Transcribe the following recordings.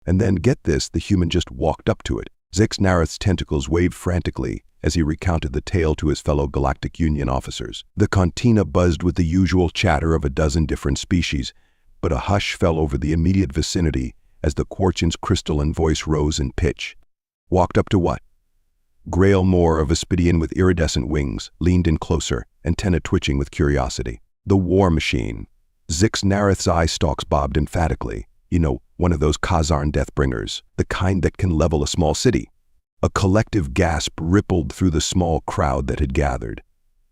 And then, get this, the human just walked up to it. Nareth's tentacles waved frantically as he recounted the tale to his fellow Galactic Union officers. The cantina buzzed with the usual chatter of a dozen different species, but a hush fell over the immediate vicinity as the Quarchin's crystalline voice rose in pitch. Walked up to what? Grail Moore, a Vespidian with iridescent wings, leaned in closer, antenna twitching with curiosity. The war machine. Nareth's eye stalks bobbed emphatically. You know, one of those Kazarn Deathbringers, the kind that can level a small city. A collective gasp rippled through the small crowd that had gathered.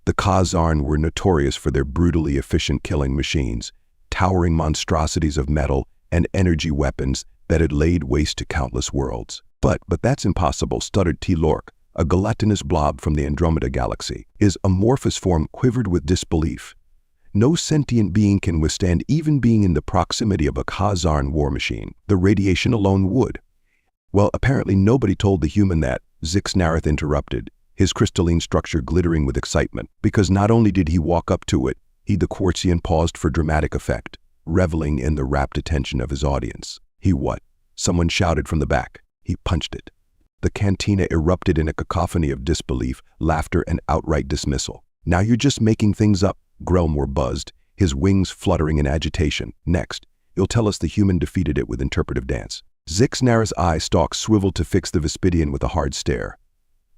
The Kazarn were notorious for their brutally efficient killing machines, towering monstrosities of metal and energy weapons that had laid waste to countless worlds. But that's impossible, stuttered T-Lork, a gelatinous blob from the Andromeda galaxy. His amorphous form quivered with disbelief. No sentient being can withstand even being in the proximity of a Kazarn war machine. The radiation alone would. Well, apparently nobody told the human that, Nareth interrupted, his crystalline structure glittering with excitement, because not only did he walk up to it, the Quartzian paused for dramatic effect, reveling in the rapt attention of his audience. He what? Someone shouted from the back. He punched it. The cantina erupted in a cacophony of disbelief, laughter, and outright dismissal. Now you're just making things up, Grelmore buzzed, his wings fluttering in agitation. Next, you'll tell us the human defeated it with interpretive dance. Nareth's eye stalks swiveled to fix the Vespidian with a hard stare.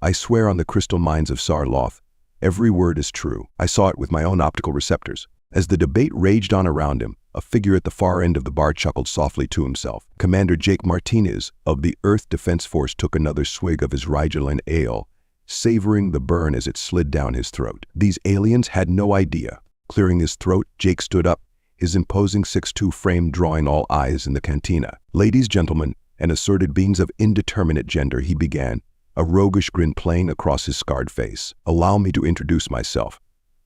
I swear on the crystal minds of Sarloth, every word is true. I saw it with my own optical receptors. As the debate raged on around him, a figure at the far end of the bar chuckled softly to himself. Commander Jake Martinez of the Earth Defense Force took another swig of his Rigeline ale, savoring the burn as it slid down his throat. These aliens had no idea. Clearing his throat, Jake stood up, his imposing 6'2" frame drawing all eyes in the cantina. Ladies, gentlemen, and assorted beings of indeterminate gender, he began, a roguish grin playing across his scarred face. Allow me to introduce myself.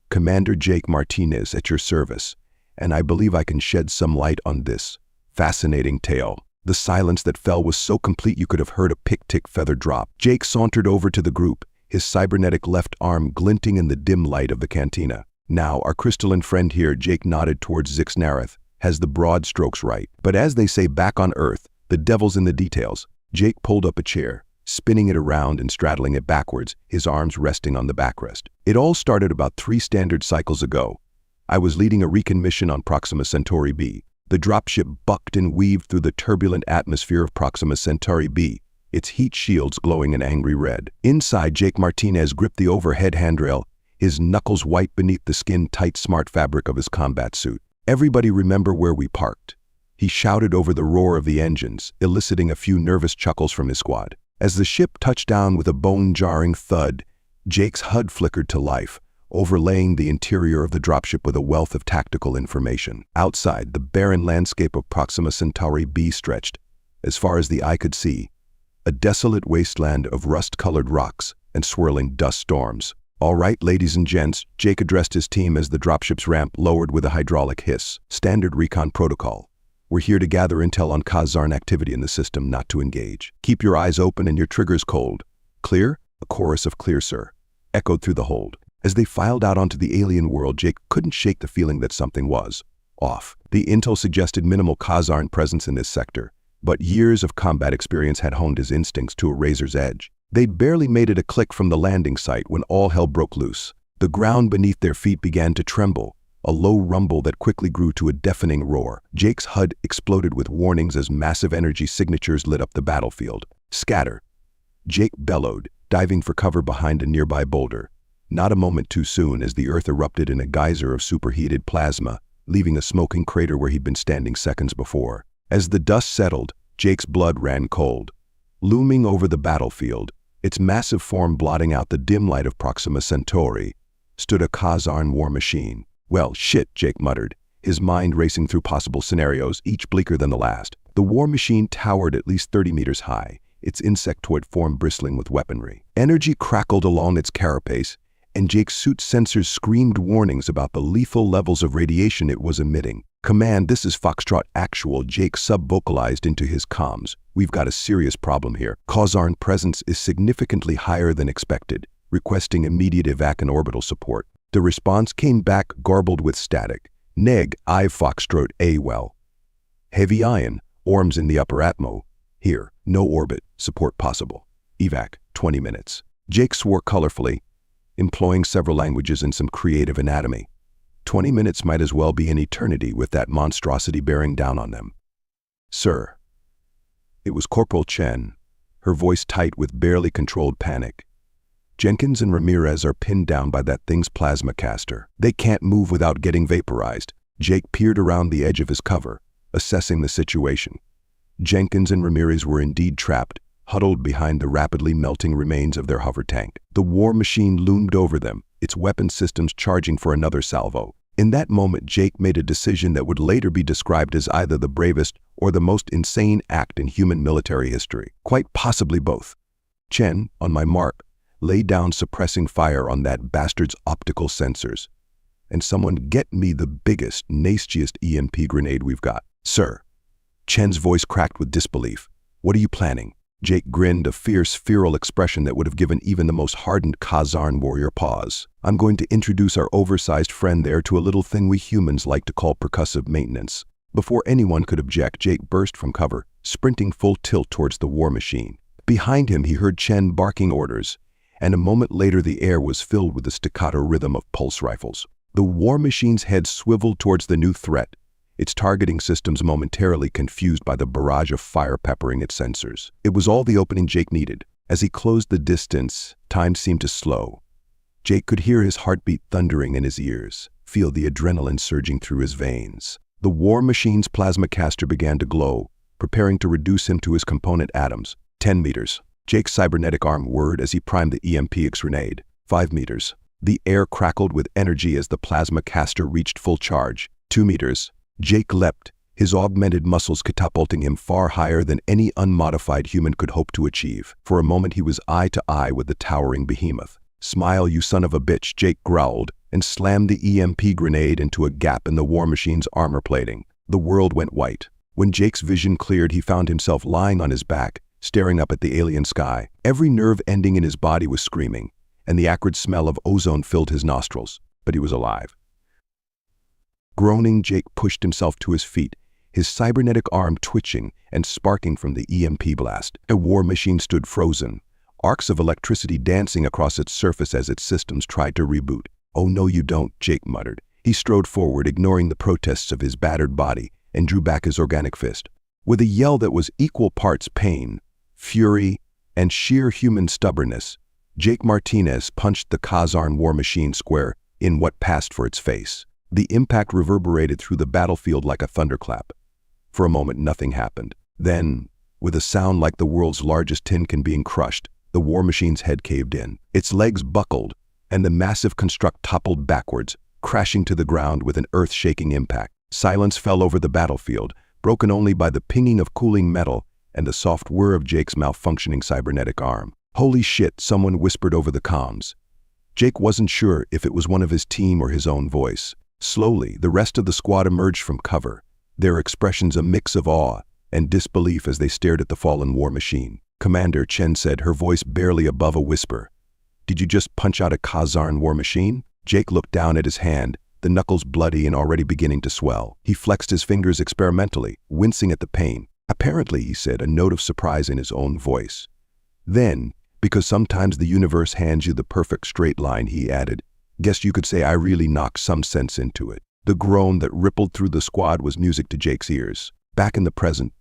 Commander Jake Martinez at your service, and I believe I can shed some light on this fascinating tale. The silence that fell was so complete you could have heard a pick-tick feather drop. Jake sauntered over to the group, his cybernetic left arm glinting in the dim light of the cantina. Now, our crystalline friend here, Jake nodded towards Nareth, has the broad strokes right. But as they say back on Earth, the devil's in the details. Jake pulled up a chair, spinning it around and straddling it backwards, his arms resting on the backrest. It all started about 3 standard cycles ago. I was leading a recon mission on Proxima Centauri B. The dropship bucked and weaved through the turbulent atmosphere of Proxima Centauri B, its heat shields glowing an angry red. Inside, Jake Martinez gripped the overhead handrail, his knuckles white beneath the skin-tight smart fabric of his combat suit. Everybody remember where we parked. He shouted over the roar of the engines, eliciting a few nervous chuckles from his squad. As the ship touched down with a bone-jarring thud, Jake's HUD flickered to life, overlaying the interior of the dropship with a wealth of tactical information. Outside, the barren landscape of Proxima Centauri B stretched, as far as the eye could see, a desolate wasteland of rust-colored rocks and swirling dust storms. All right, ladies and gents, Jake addressed his team as the dropship's ramp lowered with a hydraulic hiss. Standard recon protocol. We're here to gather intel on Kazarn activity in the system, not to engage. Keep your eyes open and your triggers cold. Clear? A chorus of "Clear, sir," echoed through the hold. As they filed out onto the alien world, Jake couldn't shake the feeling that something was off. The intel suggested minimal Kazarn presence in this sector, but years of combat experience had honed his instincts to a razor's edge. They'd barely made it a click from the landing site when all hell broke loose. The ground beneath their feet began to tremble, a low rumble that quickly grew to a deafening roar. Jake's HUD exploded with warnings as massive energy signatures lit up the battlefield. Scatter! Jake bellowed, diving for cover behind a nearby boulder. Not a moment too soon, as the Earth erupted in a geyser of superheated plasma, leaving a smoking crater where he'd been standing seconds before. As the dust settled, Jake's blood ran cold. Looming over the battlefield, its massive form blotting out the dim light of Proxima Centauri, stood a Kazarn war machine. Well, shit, Jake muttered, his mind racing through possible scenarios, each bleaker than the last. The war machine towered at least 30 meters high, its insectoid form bristling with weaponry. Energy crackled along its carapace, and Jake's suit's sensors screamed warnings about the lethal levels of radiation it was emitting. "Command, this is Foxtrot Actual," Jake sub-vocalized into his comms. "We've got a serious problem here. Kazarn presence is significantly higher than expected, requesting immediate evac and orbital support." The response came back garbled with static. "Neg, I Foxtrot A well. Heavy ion, orms in the upper atmo. Here, no orbit, support possible. Evac, 20 minutes. Jake swore colorfully, employing several languages and some creative anatomy. 20 minutes might as well be an eternity with that monstrosity bearing down on them. Sir. It was Corporal Chen, her voice tight with barely controlled panic. Jenkins and Ramirez are pinned down by that thing's plasma caster. They can't move without getting vaporized. Jake peered around the edge of his cover, assessing the situation. Jenkins and Ramirez were indeed trapped, huddled behind the rapidly melting remains of their hover tank. The war machine loomed over them, its weapon systems charging for another salvo. In that moment, Jake made a decision that would later be described as either the bravest or the most insane act in human military history. Quite possibly both. Chen, on my mark, laid down suppressing fire on that bastard's optical sensors. And someone get me the biggest, nastiest EMP grenade we've got. Sir. Chen's voice cracked with disbelief. What are you planning? Jake grinned, a fierce, feral expression that would have given even the most hardened Khazarn warrior pause. I'm going to introduce our oversized friend there to a little thing we humans like to call percussive maintenance. Before anyone could object, Jake burst from cover, sprinting full tilt towards the war machine. Behind him, he heard Chen barking orders, and a moment later the air was filled with the staccato rhythm of pulse rifles. The war machine's head swiveled towards the new threat, its targeting systems momentarily confused by the barrage of fire peppering its sensors. It was all the opening Jake needed. As he closed the distance, time seemed to slow. Jake could hear his heartbeat thundering in his ears, feel the adrenaline surging through his veins. The war machine's plasma caster began to glow, preparing to reduce him to his component atoms. 10 meters. Jake's cybernetic arm whirred as he primed the EMP-X grenade. 5 meters. The air crackled with energy as the plasma caster reached full charge. 2 meters. Jake leapt, his augmented muscles catapulting him far higher than any unmodified human could hope to achieve. For a moment he was eye to eye with the towering behemoth. Smile, you son of a bitch, Jake growled, and slammed the EMP grenade into a gap in the war machine's armor plating. The world went white. When Jake's vision cleared, he found himself lying on his back, staring up at the alien sky. Every nerve ending in his body was screaming, and the acrid smell of ozone filled his nostrils. But he was alive. Groaning, Jake pushed himself to his feet, his cybernetic arm twitching and sparking from the EMP blast. A war machine stood frozen, arcs of electricity dancing across its surface as its systems tried to reboot. "Oh no you don't," Jake muttered. He strode forward, ignoring the protests of his battered body, and drew back his organic fist. With a yell that was equal parts pain, fury, and sheer human stubbornness, Jake Martinez punched the Khazarn war machine square in what passed for its face. The impact reverberated through the battlefield like a thunderclap. For a moment, nothing happened. Then, with a sound like the world's largest tin can being crushed, the war machine's head caved in. Its legs buckled, and the massive construct toppled backwards, crashing to the ground with an earth-shaking impact. Silence fell over the battlefield, broken only by the pinging of cooling metal and the soft whir of Jake's malfunctioning cybernetic arm. "Holy shit," someone whispered over the comms. Jake wasn't sure if it was one of his team or his own voice. Slowly, the rest of the squad emerged from cover, their expressions a mix of awe and disbelief as they stared at the fallen war machine. "Commander," Chen said, her voice barely above a whisper. "Did you just punch out a Khazarn war machine?" Jake looked down at his hand, the knuckles bloody and already beginning to swell. He flexed his fingers experimentally, wincing at the pain. "Apparently," he said, a note of surprise in his own voice. Then, because sometimes the universe hands you the perfect straight line, he added, "Guess you could say I really knocked some sense into it." The groan that rippled through the squad was music to Jake's ears. Back in the present,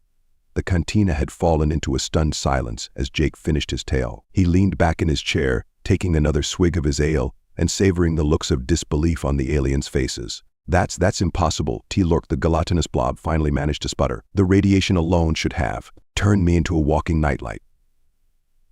the cantina had fallen into a stunned silence as Jake finished his tale. He leaned back in his chair, taking another swig of his ale and savoring the looks of disbelief on the aliens' faces. That's impossible," T-Lork, the gelatinous blob, finally managed to sputter. "The radiation alone should have turned me into a walking nightlight."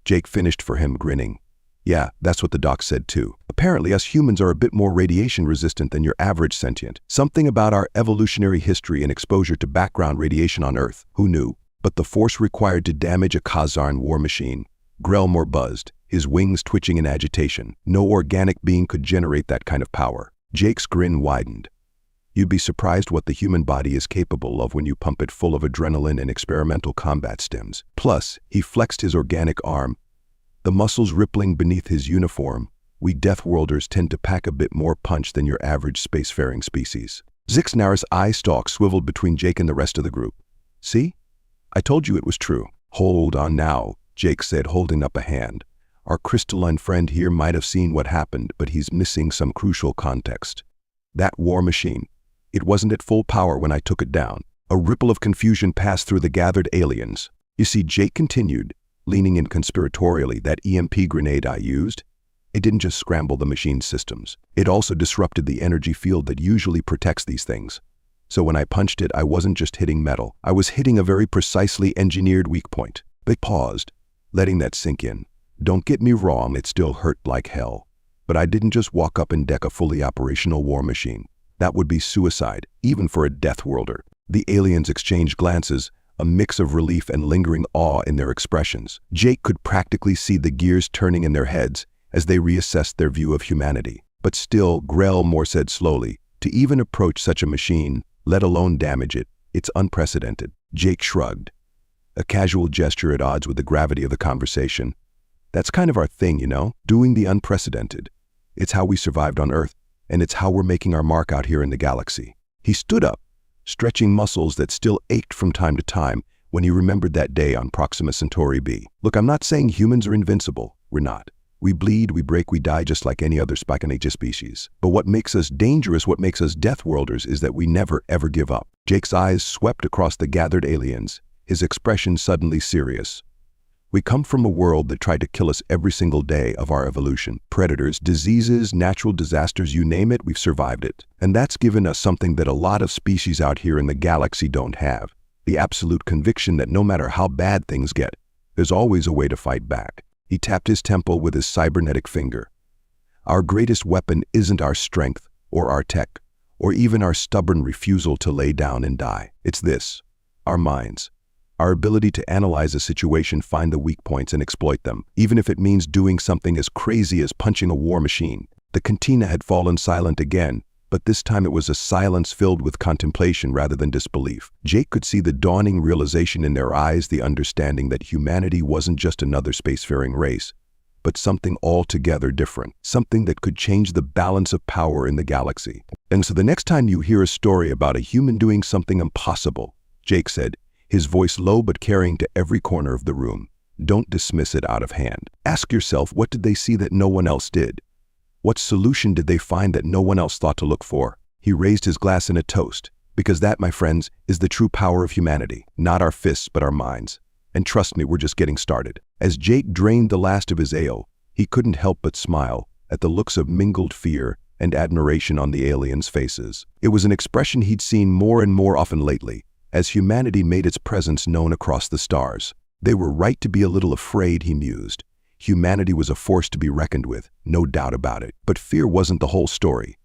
Jake finished for him, grinning. "Yeah, that's what the doc said too. Apparently us humans are a bit more radiation resistant than your average sentient. Something about our evolutionary history and exposure to background radiation on Earth. Who knew? But the force required to damage a Khazarn war machine." Grelmore buzzed, his wings twitching in agitation. No organic being could generate that kind of power. Jake's grin widened. "You'd be surprised what the human body is capable of when you pump it full of adrenaline and experimental combat stims." Plus, he flexed his organic arm, the muscles rippling beneath his uniform. "We Deathworlders tend to pack a bit more punch than your average spacefaring species." Zixnar's eye stalk swiveled between Jake and the rest of the group. "See? I told you it was true." "Hold on now," Jake said, holding up a hand. "Our crystalline friend here might have seen what happened, but he's missing some crucial context. That war machine, it wasn't at full power when I took it down." A ripple of confusion passed through the gathered aliens. "You see," Jake continued, leaning in conspiratorially, "that EMP grenade I used, it didn't just scramble the machine's systems. It also disrupted the energy field that usually protects these things. So when I punched it, I wasn't just hitting metal. I was hitting a very precisely engineered weak point." They paused, letting that sink in. "Don't get me wrong, it still hurt like hell. But I didn't just walk up and deck a fully operational war machine. That would be suicide, even for a Deathworlder." The aliens exchanged glances, a mix of relief and lingering awe in their expressions. Jake could practically see the gears turning in their heads as they reassessed their view of humanity. "But still," Grellmore said slowly, "to even approach such a machine, let alone damage it, it's unprecedented." Jake shrugged, a casual gesture at odds with the gravity of the conversation. "That's kind of our thing, you know, doing the unprecedented. It's how we survived on Earth, and it's how we're making our mark out here in the galaxy." He stood up, stretching muscles that still ached from time to time when he remembered that day on Proxima Centauri b. "Look, I'm not saying humans are invincible. We're not. We bleed, we break, we die just like any other Spike-and-H species. But what makes us dangerous, what makes us Deathworlders, is that we never, ever give up." Jake's eyes swept across the gathered aliens, his expression suddenly serious. "We come from a world that tried to kill us every single day of our evolution. Predators, diseases, natural disasters, you name it, we've survived it. And that's given us something that a lot of species out here in the galaxy don't have. The absolute conviction that no matter how bad things get, there's always a way to fight back." He tapped his temple with his cybernetic finger. "Our greatest weapon isn't our strength, or our tech, or even our stubborn refusal to lay down and die. It's this, our minds. Our ability to analyze a situation, find the weak points, and exploit them, even if it means doing something as crazy as punching a war machine." The cantina had fallen silent again, but this time it was a silence filled with contemplation rather than disbelief. Jake could see the dawning realization in their eyes, the understanding that humanity wasn't just another spacefaring race, but something altogether different, something that could change the balance of power in the galaxy. "And so the next time you hear a story about a human doing something impossible," Jake said, his voice low but carrying to every corner of the room, "don't dismiss it out of hand. Ask yourself, what did they see that no one else did? What solution did they find that no one else thought to look for?" He raised his glass in a toast, "Because that, my friends, is the true power of humanity. Not our fists, but our minds. And trust me, we're just getting started." As Jake drained the last of his ale, he couldn't help but smile at the looks of mingled fear and admiration on the aliens' faces. It was an expression he'd seen more and more often lately, as humanity made its presence known across the stars. They were right to be a little afraid, he mused. Humanity was a force to be reckoned with, no doubt about it. But fear wasn't the whole story,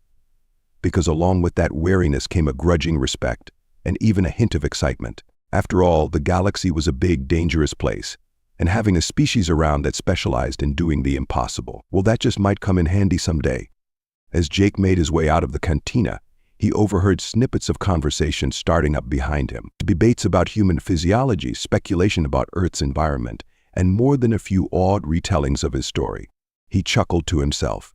because along with that wariness came a grudging respect, and even a hint of excitement. After all, the galaxy was a big, dangerous place, and having a species around that specialized in doing the impossible, well, that just might come in handy someday. As Jake made his way out of the cantina, he overheard snippets of conversation starting up behind him. Debates about human physiology, speculation about Earth's environment, and more than a few awed retellings of his story. He chuckled to himself.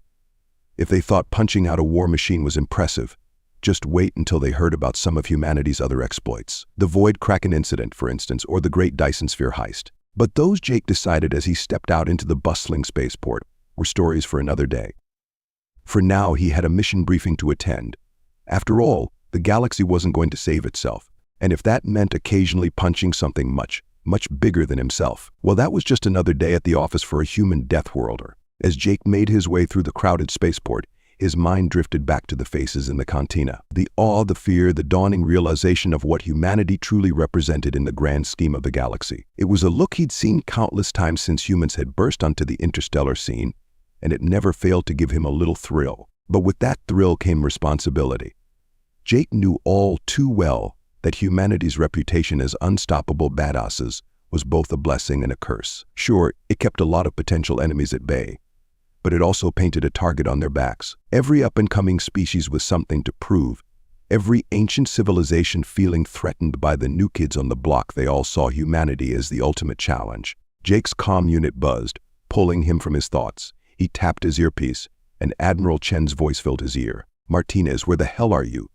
If they thought punching out a war machine was impressive, just wait until they heard about some of humanity's other exploits. The Void Kraken incident, for instance, or the Great Dyson Sphere heist. But those, Jake decided as he stepped out into the bustling spaceport, were stories for another day. For now, he had a mission briefing to attend. After all, the galaxy wasn't going to save itself, and if that meant occasionally punching something much bigger than himself, well, that was just another day at the office for a human Deathworlder. As Jake made his way through the crowded spaceport, his mind drifted back to the faces in the cantina. The awe, the fear, the dawning realization of what humanity truly represented in the grand scheme of the galaxy. It was a look he'd seen countless times since humans had burst onto the interstellar scene, and it never failed to give him a little thrill. But with that thrill came responsibility. Jake knew all too well that humanity's reputation as unstoppable badasses was both a blessing and a curse. Sure, it kept a lot of potential enemies at bay, but it also painted a target on their backs. Every up-and-coming species with something to prove, every ancient civilization feeling threatened by the new kids on the block, they all saw humanity as the ultimate challenge. Jake's comm unit buzzed, pulling him from his thoughts. He tapped his earpiece, and Admiral Chen's voice filled his ear. "Martinez, where the hell are you?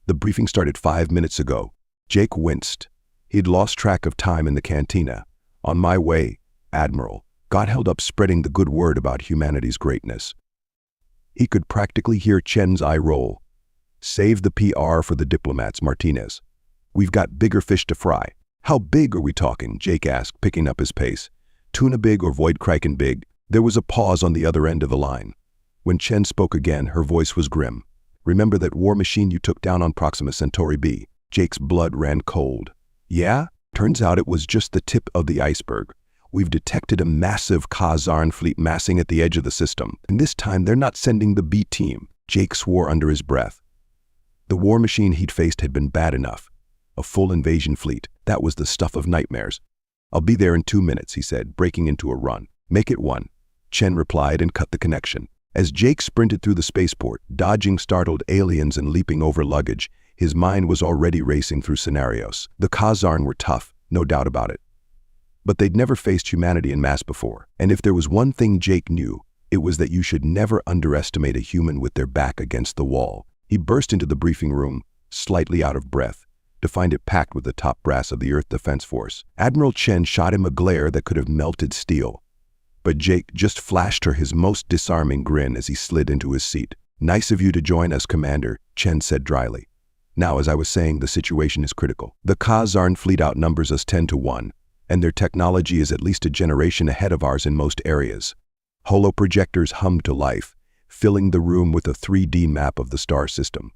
The briefing started 5 minutes ago." Jake winced. He'd lost track of time in the cantina, "On my way, Admiral." God held up, spreading the good word about humanity's greatness. He could practically hear Chen's eye roll. "Save the PR for the diplomats, Martinez. We've got bigger fish to fry." "How big are we talking?" Jake asked, picking up his pace. "Tuna big or Voidkraken big?" There was a pause on the other end of the line. When Chen spoke again, her voice was grim. "Remember that war machine you took down on Proxima Centauri B?" Jake's blood ran cold. "Yeah? Turns out it was just the tip of the iceberg. We've detected a massive Kazarn fleet massing at the edge of the system, and this time they're not sending the B team." Jake swore under his breath. The war machine he'd faced had been bad enough. A full invasion fleet, that was the stuff of nightmares. "I'll be there in 2 minutes," he said, breaking into a run. "Make it 1. Chen replied and cut the connection. As Jake sprinted through the spaceport, dodging startled aliens and leaping over luggage, his mind was already racing through scenarios. The Kazarn were tough, no doubt about it. But they'd never faced humanity en masse before, and if there was one thing Jake knew, it was that you should never underestimate a human with their back against the wall. He burst into the briefing room, slightly out of breath, to find it packed with the top brass of the Earth Defense Force. Admiral Chen shot him a glare that could have melted steel. But Jake just flashed her his most disarming grin as he slid into his seat. "Nice of you to join us, Commander," Chen said dryly. "Now, as I was saying, the situation is critical. The Kazarn fleet outnumbers us 10-1. And their technology is at least a generation ahead of ours in most areas." Holoprojectors hummed to life, filling the room with a 3D map of the star system.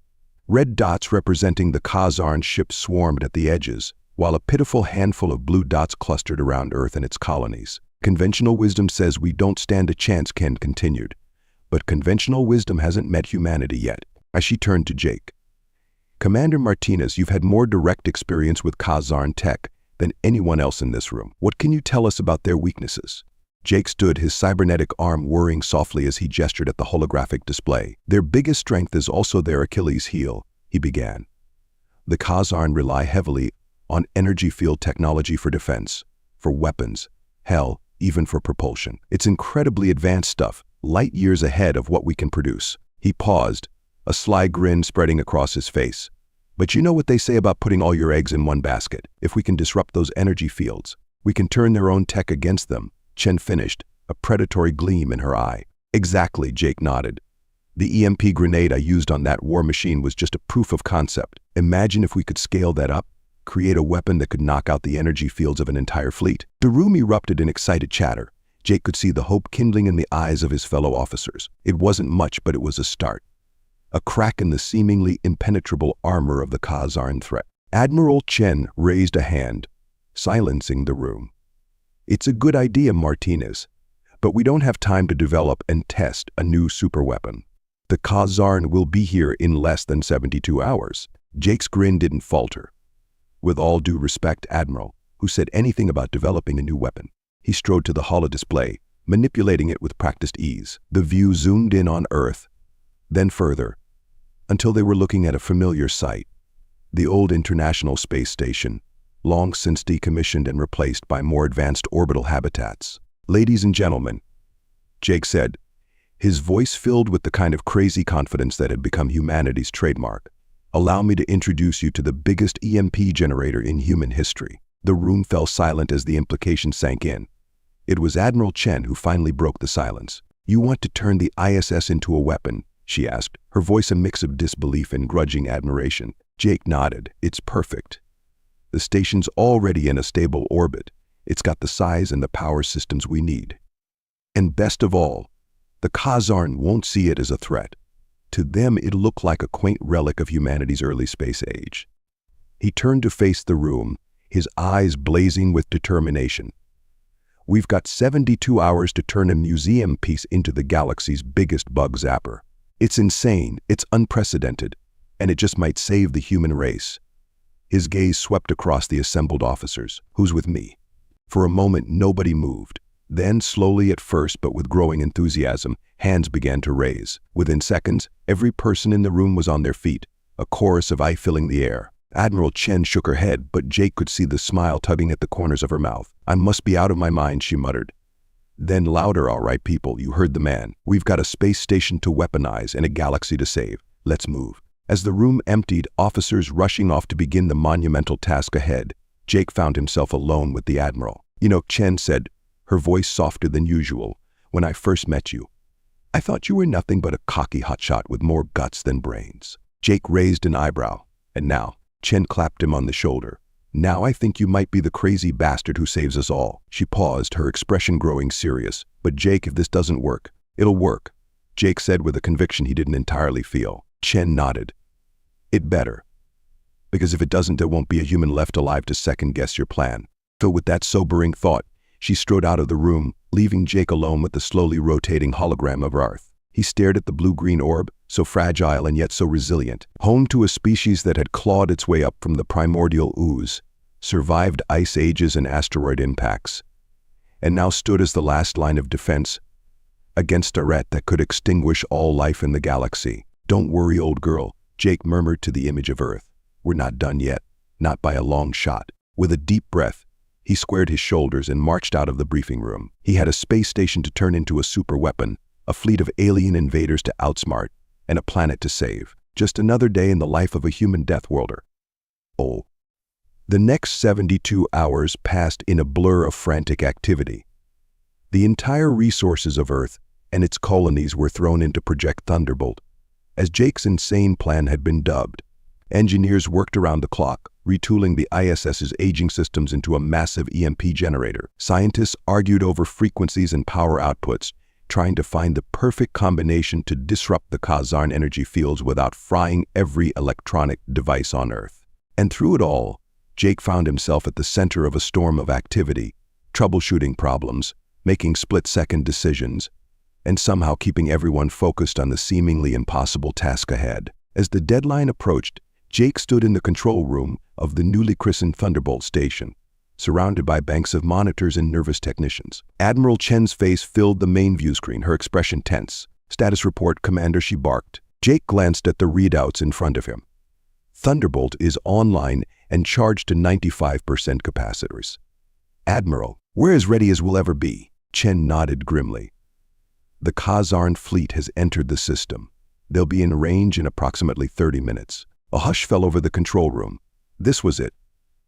Red dots representing the Kazarn ships swarmed at the edges, while a pitiful handful of blue dots clustered around Earth and its colonies. "Conventional wisdom says we don't stand a chance," Ken continued. "But conventional wisdom hasn't met humanity yet." As she turned to Jake. "Commander Martinez, you've had more direct experience with Kazarn tech than anyone else in this room. What can you tell us about their weaknesses?" Jake stood, his cybernetic arm whirring softly as he gestured at the holographic display. "Their biggest strength is also their Achilles heel," he began. "The Kazarn rely heavily on energy field technology for defense, for weapons, hell, even for propulsion. It's incredibly advanced stuff, light years ahead of what we can produce." He paused, a sly grin spreading across his face. "But you know what they say about putting all your eggs in one basket. If we can disrupt those energy fields, we can turn their own tech against them," Chen finished, a predatory gleam in her eye. "Exactly," Jake nodded. "The EMP grenade I used on that war machine was just a proof of concept. Imagine if we could scale that up, create a weapon that could knock out the energy fields of an entire fleet." The room erupted in excited chatter. Jake could see the hope kindling in the eyes of his fellow officers. It wasn't much, but it was a start. A crack in the seemingly impenetrable armor of the Kazarn threat. Admiral Chen raised a hand, silencing the room. "It's a good idea, Martinez, but we don't have time to develop and test a new superweapon. The Kazarn will be here in less than 72 hours. Jake's grin didn't falter. "With all due respect, Admiral, who said anything about developing a new weapon?" He strode to the holodisplay, manipulating it with practiced ease. The view zoomed in on Earth, then further, until they were looking at a familiar sight. The old International Space Station, long since decommissioned and replaced by more advanced orbital habitats. "Ladies and gentlemen," Jake said, his voice filled with the kind of crazy confidence that had become humanity's trademark, "allow me to introduce you to the biggest EMP generator in human history." The room fell silent as the implication sank in. It was Admiral Chen who finally broke the silence. "You want to turn the ISS into a weapon?" she asked, her voice a mix of disbelief and grudging admiration. Jake nodded. "It's perfect. The station's already in a stable orbit. It's got the size and the power systems we need. And best of all, the Kazarn won't see it as a threat. To them, it'll look like a quaint relic of humanity's early space age." He turned to face the room, his eyes blazing with determination. "We've got 72 hours to turn a museum piece into the galaxy's biggest bug zapper. It's insane, it's unprecedented, and it just might save the human race." His gaze swept across the assembled officers. "Who's with me?" For a moment, nobody moved. Then, slowly at first but with growing enthusiasm, hands began to raise. Within seconds, every person in the room was on their feet, a chorus of "I" filling the air. Admiral Chen shook her head, but Jake could see the smile tugging at the corners of her mouth. "I must be out of my mind," she muttered. Then louder, "All right, people, you heard the man. We've got a space station to weaponize and a galaxy to save. Let's move." As the room emptied, officers rushing off to begin the monumental task ahead, Jake found himself alone with the Admiral. You know, Chen said, her voice softer than usual, when I first met you, I thought you were nothing but a cocky hotshot with more guts than brains. Jake raised an eyebrow, and now, Chen clapped him on the shoulder. Now I think you might be the crazy bastard who saves us all. She paused, her expression growing serious. But Jake, if this doesn't work, it'll work, Jake said with a conviction he didn't entirely feel. Chen nodded. It better. Because if it doesn't, there won't be a human left alive to second-guess your plan. Filled with that sobering thought, she strode out of the room, leaving Jake alone with the slowly rotating hologram of Earth. He stared at the blue-green orb, so fragile and yet so resilient, home to a species that had clawed its way up from the primordial ooze, survived ice ages and asteroid impacts, and now stood as the last line of defense against a threat that could extinguish all life in the galaxy. Don't worry, old girl, Jake murmured to the image of Earth. We're not done yet, not by a long shot. With a deep breath, he squared his shoulders and marched out of the briefing room. He had a space station to turn into a super weapon, a fleet of alien invaders to outsmart, and a planet to save. Just another day in the life of a human Deathworlder. Oh. The next 72 hours passed in a blur of frantic activity. The entire resources of Earth and its colonies were thrown into Project Thunderbolt, as Jake's insane plan had been dubbed. Engineers worked around the clock, retooling the ISS's aging systems into a massive EMP generator. Scientists argued over frequencies and power outputs, trying to find the perfect combination to disrupt the Kazarn energy fields without frying every electronic device on Earth. And through it all, Jake found himself at the center of a storm of activity, troubleshooting problems, making split-second decisions, and somehow keeping everyone focused on the seemingly impossible task ahead. As the deadline approached, Jake stood in the control room of the newly christened Thunderbolt station, surrounded by banks of monitors and nervous technicians. Admiral Chen's face filled the main view screen, her expression tense. Status report, Commander, she barked. Jake glanced at the readouts in front of him. Thunderbolt is online and charged to 95% capacitors. Admiral, we're as ready as we'll ever be. Chen nodded grimly. The Kazarn fleet has entered the system. They'll be in range in approximately 30 minutes. A hush fell over the control room. This was it.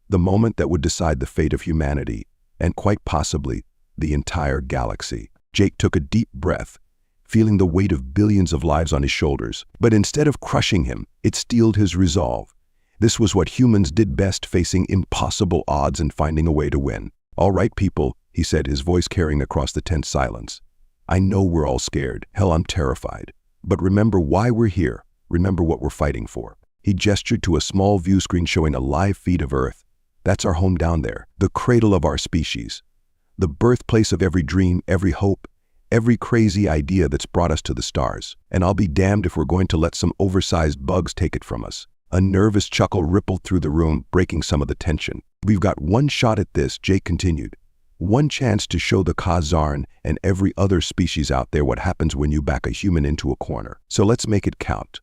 The moment that would decide the fate of humanity, and quite possibly the entire galaxy. Jake took a deep breath, feeling the weight of billions of lives on his shoulders. But instead of crushing him, it steeled his resolve. This was what humans did best, facing impossible odds and finding a way to win. All right, people, he said, his voice carrying across the tense silence. I know we're all scared. Hell, I'm terrified. But remember why we're here. Remember what we're fighting for. He gestured to a small view screen showing a live feed of Earth. That's our home down there, the cradle of our species, the birthplace of every dream, every hope, every crazy idea that's brought us to the stars. And I'll be damned if we're going to let some oversized bugs take it from us. A nervous chuckle rippled through the room, breaking some of the tension. We've got one shot at this, Jake continued. One chance to show the Kazarn and every other species out there what happens when you back a human into a corner. So let's make it count.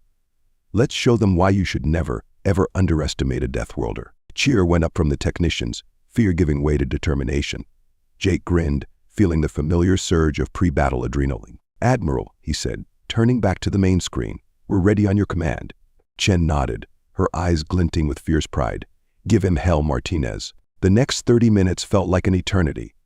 Let's show them why you should never, ever underestimate a Deathworlder. Cheer went up from the technicians, fear giving way to determination. Jake grinned, feeling the familiar surge of pre-battle adrenaline. Admiral, he said, turning back to the main screen, we're ready on your command. Chen nodded, her eyes glinting with fierce pride. Give him hell, Martinez. The next 30 minutes felt like an eternity.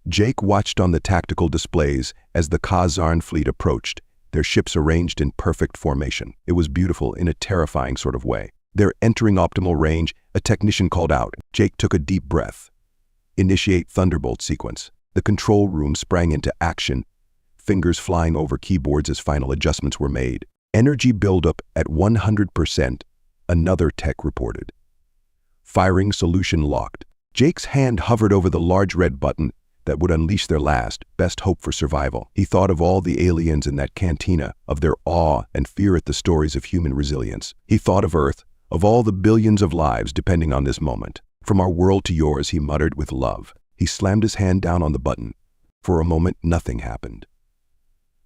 Jake watched on the tactical displays as the Kazarn fleet approached, their ships arranged in perfect formation. It was beautiful in a terrifying sort of way. They're entering optimal range, a technician called out. Jake took a deep breath. Initiate Thunderbolt sequence. The control room sprang into action, fingers flying over keyboards as final adjustments were made. Energy buildup at 100%, another tech reported. Firing solution locked. Jake's hand hovered over the large red button that would unleash their last, best hope for survival. He thought of all the aliens in that cantina, of their awe and fear at the stories of human resilience. He thought of Earth, of all the billions of lives depending on this moment. From our world to yours, he muttered with love. He slammed his hand down on the button. For a moment, nothing happened.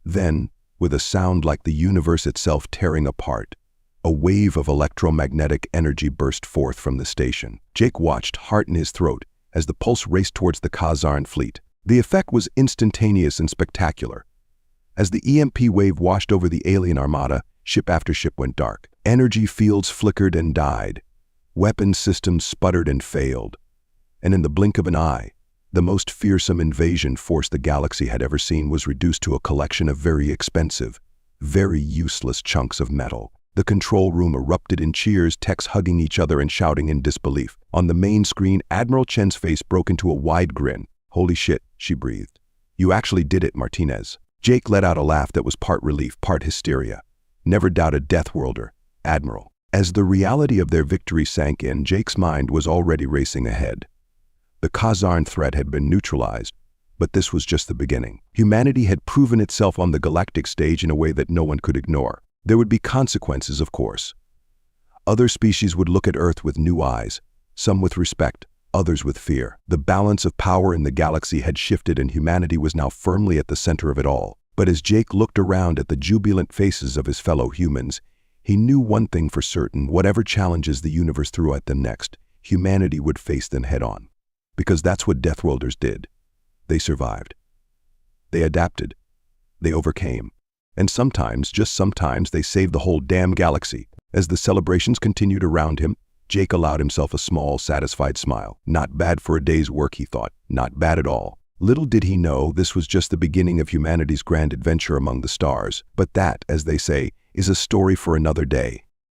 Then, with a sound like the universe itself tearing apart, a wave of electromagnetic energy burst forth from the station. Jake watched, heart in his throat, as the pulse raced towards the Kazarn fleet. The effect was instantaneous and spectacular. As the EMP wave washed over the alien armada, ship after ship went dark. Energy fields flickered and died. Weapon systems sputtered and failed. And in the blink of an eye, The most fearsome invasion force the galaxy had ever seen was reduced to a collection of very expensive, very useless chunks of metal. The control room erupted in cheers, techs hugging each other and shouting in disbelief. On the main screen, Admiral Chen's face broke into a wide grin. "Holy shit," she breathed. "You actually did it, Martinez." Jake let out a laugh that was part relief, part hysteria. Never doubt a Deathworlder, Admiral. As the reality of their victory sank in, Jake's mind was already racing ahead. The Kazarn threat had been neutralized, but this was just the beginning. Humanity had proven itself on the galactic stage in a way that no one could ignore. There would be consequences, of course. Other species would look at Earth with new eyes, some with respect, others with fear. The balance of power in the galaxy had shifted and humanity was now firmly at the center of it all. But as Jake looked around at the jubilant faces of his fellow humans, he knew one thing for certain: whatever challenges the universe threw at them next, humanity would face them head-on. Because that's what Deathworlders did. They survived. They adapted. They overcame. And sometimes, just sometimes, they saved the whole damn galaxy. As the celebrations continued around him, Jake allowed himself a small, satisfied smile. Not bad for a day's work, he thought. Not bad at all. Little did he know this was just the beginning of humanity's grand adventure among the stars. But that, as they say, is a story for another day.